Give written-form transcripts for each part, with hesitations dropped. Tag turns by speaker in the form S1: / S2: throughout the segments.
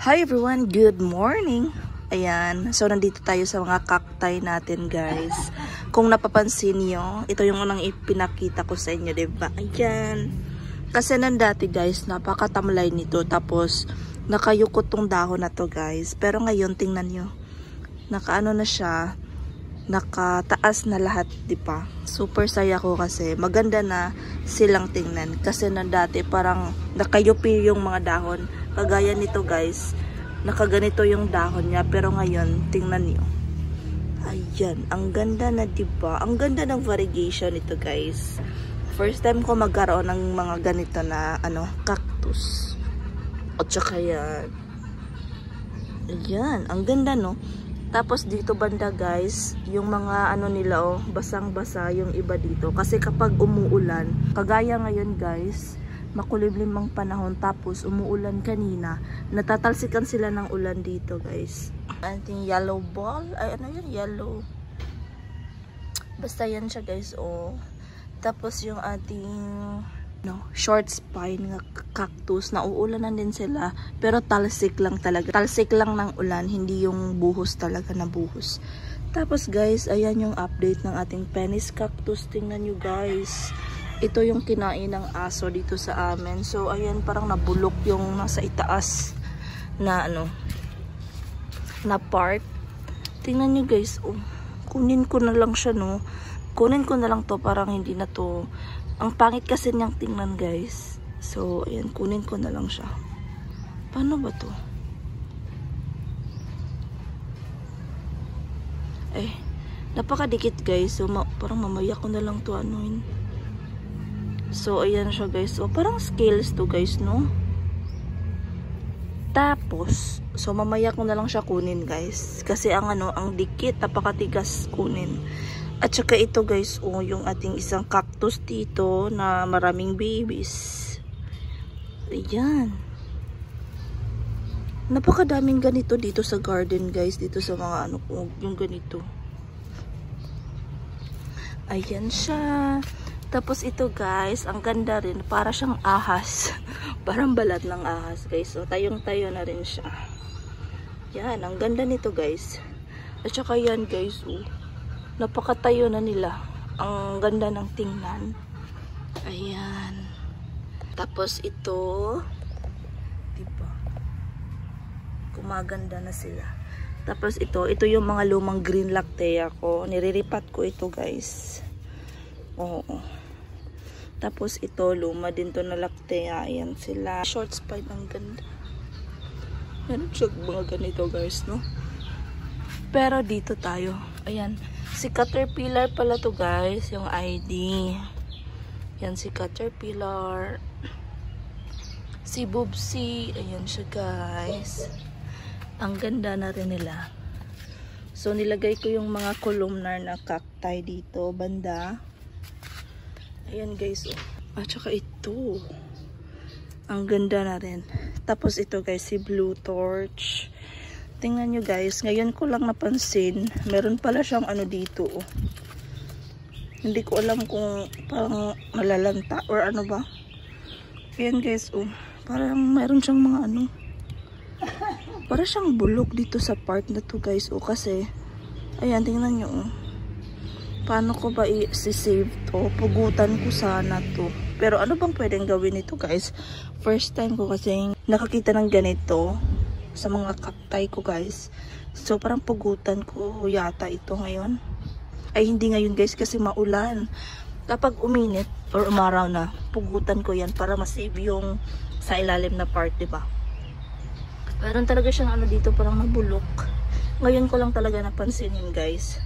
S1: Hi everyone, good morning. Ayan, so nandito tayo sa mga cacti natin guys. Kung napapansin nyo, ito yung unang ipinakita ko sa inyo, diba? Ayan. Kasi nandati guys, napakatamlay nito. Tapos, nakayukot tong dahon na to guys. Pero ngayon, tingnan nyo. Nakaano na siya, nakataas na lahat, diba? Super saya ko kasi maganda na silang tingnan. Kasi nandati parang nakayupi yung mga dahon. Kagaya nito guys, nakaganito yung dahon niya, pero ngayon tingnan niyo. Ayan, ang ganda na, diba? Ang ganda ng variegation nito guys. First time ko magkaroon ng mga ganito na cactus. At saka yan. Ayan, ang ganda no. Tapos dito banda guys, yung mga nila basang-basa yung iba dito. Kasi kapag umuulan, kagaya ngayon guys, makulimlim ang panahon tapos umuulan kanina, natatalsikan sila ng ulan dito guys. Ating yellow ball, ay ano yun, yellow, basta yan siya guys. Tapos yung ating short spine nga cactus, nauulanan din sila pero talsik lang talaga, talsik lang ng ulan, hindi yung buhos talaga na buhos. Tapos guys, ayan yung update ng ating penis cactus. Tingnan nyo guys, ito yung kinain ng aso dito sa amin. So, ayan, parang nabulok yung nasa itaas na na part. Tingnan nyo guys, kunin ko na lang siya, no. Kunin ko na lang to, parang hindi na to. Ang pangit kasi niyang tingnan guys. So, ayan, kunin ko na lang siya. Paano ba to? Napakadikit guys. So, parang mamaya ko na lang to So, ayan siya guys. So, parang scales to guys, no? Tapos, so mamaya ko na lang siya kunin guys. Kasi ang dikit, napakatigas kunin. At saka ito guys, yung ating isang cactus dito na maraming babies. Ayan. Napakadaming ganito dito sa garden guys. Dito sa mga yung ganito. Ayan siya. Tapos ito guys, ang ganda rin. Para siyang ahas. Parang balat ng ahas guys. So, tayong-tayo na rin siya. Yan, ang ganda nito guys. At saka yan guys, napakatayo na nila. Ang ganda ng tingnan. Ayan. Tapos ito, diba? Kumaganda na sila. Tapos ito yung mga lumang green lactea ko. Niriripat ko ito guys. Oo. Tapos ito, luma din to na lactea. Ayan sila. Short spine, ang ganda. Meron siya mga ganito guys, no? Pero dito tayo. Ayan. Si Caterpillar pala to guys. Yung ID. Yan si Caterpillar. Si Bubsy. Ayan siya guys. Ang ganda na rin nila. So nilagay ko yung mga columnar na cacti dito banda. Ayan guys, at saka ito. Ang ganda na rin. Tapos ito guys, si Blue Torch. Tingnan nyo guys, ngayon ko lang napansin, meron pala siyang dito. Hindi ko alam kung parang malalanta or ano ba. Ayan guys, parang meron siyang mga parang siyang bulok dito sa part na to guys. Kasi, ayan, tingnan nyo. Paano ko ba i-save to? Pugutan ko sana to. Pero ano bang pwedeng gawin nito guys? First time ko kasi nakakita ng ganito sa mga cacti ko guys. So parang pugutan ko yata ito ngayon. Ay hindi ngayon guys kasi maulan. Kapag uminit or umaraw na, pugutan ko yan para ma-save yung sa ilalim na part, diba? Meron talaga siyang dito parang nabulok. Ngayon ko lang talaga napansin yun guys.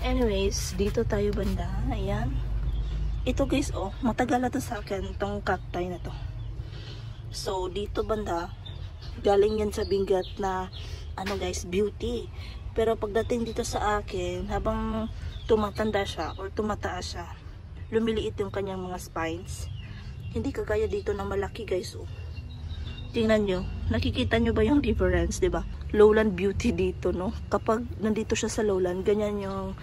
S1: Anyways, dito tayo banda. Ayan. Ito guys, matagal na to sa akin, itong cacti na to. So, dito banda, galing yan sa bingat na, guys, beauty. Pero pagdating dito sa akin, habang tumatanda siya or tumataas siya, lumiliit yung kanyang mga spines. Hindi kagaya dito na malaki guys, Tingnan nyo, nakikita nyo ba yung difference, diba? Lowland beauty dito, no? Kapag nandito siya sa lowland, ganyan yung,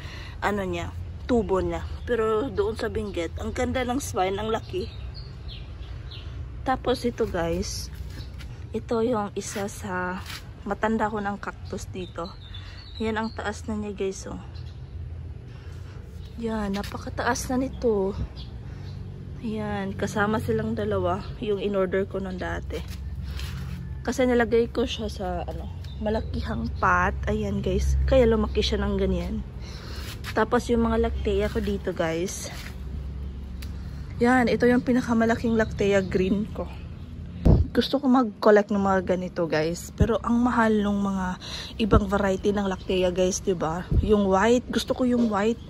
S1: niya, tubo niya. Pero doon sa Benguet, ang ganda ng spine, ang laki. Tapos ito guys, Ito yung isa sa matanda ko ng cactus dito. Yan ang taas na niya guys, oh. Yan, napakataas na nito. Yan, kasama silang dalawa, yung in-order ko nung dati. Kasi nilagay ko siya sa malakihang pot. Ayan guys, kaya lumaki siya ng ganyan. Tapos yung mga lactea ko dito guys. Yan, ito yung pinakamalaking lactea green ko. Gusto ko mag-collect ng mga ganito guys, pero ang mahal ng mga ibang variety ng lactea guys, 'di ba? Yung white, gusto ko yung white.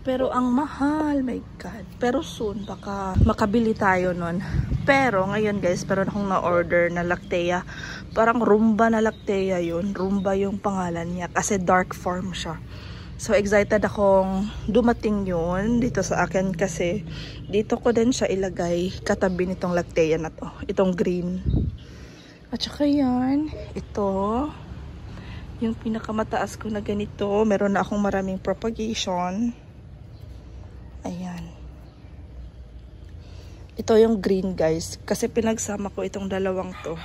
S1: Pero ang mahal, my god. Pero soon baka makabili tayo nun. Pero ngayon guys, meron akong na-order na lactea. Parang rumba na lactea 'yun. Rumba yung pangalan niya kasi dark form siya. So excited akong dumating yun dito sa akin kasi dito ko din siya ilagay katabi nitong lactea na to. Itong green. At saka yan, ito. Yung pinakamataas ko na ganito. Meron na akong maraming propagation. Ayan. Ito yung green guys. Kasi pinagsama ko itong dalawang to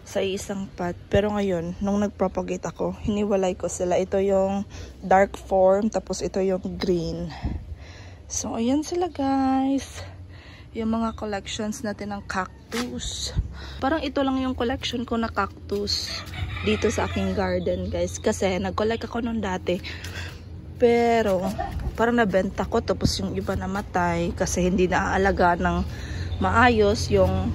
S1: sa isang pot. Pero ngayon, nung nagpropagate ako, hiniwalay ko sila. Ito yung dark form, tapos ito yung green. So, ayan sila guys. Yung mga collections natin ng cactus. Parang ito lang yung collection ko na cactus dito sa aking garden guys. Kasi nag-collect ako nung dati. Pero, parang nabenta ko. Tapos yung iba namatay kasi hindi naaalaga ng maayos yung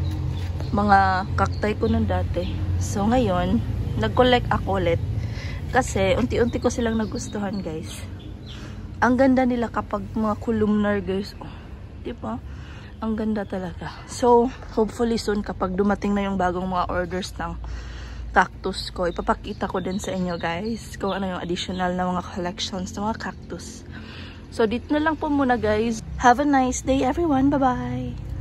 S1: mga cacti ko nung dati. So ngayon, nag-collect ako ulit. Kasi unti-unti ko silang nagustuhan guys. Ang ganda nila kapag mga columnar guys. Oh, diba? Ang ganda talaga. So, hopefully soon kapag dumating na yung bagong mga orders ng cactus ko, ipapakita ko din sa inyo guys kung ano yung additional na mga collections ng mga cactus. So, dito na lang po muna guys. Have a nice day everyone. Bye-bye!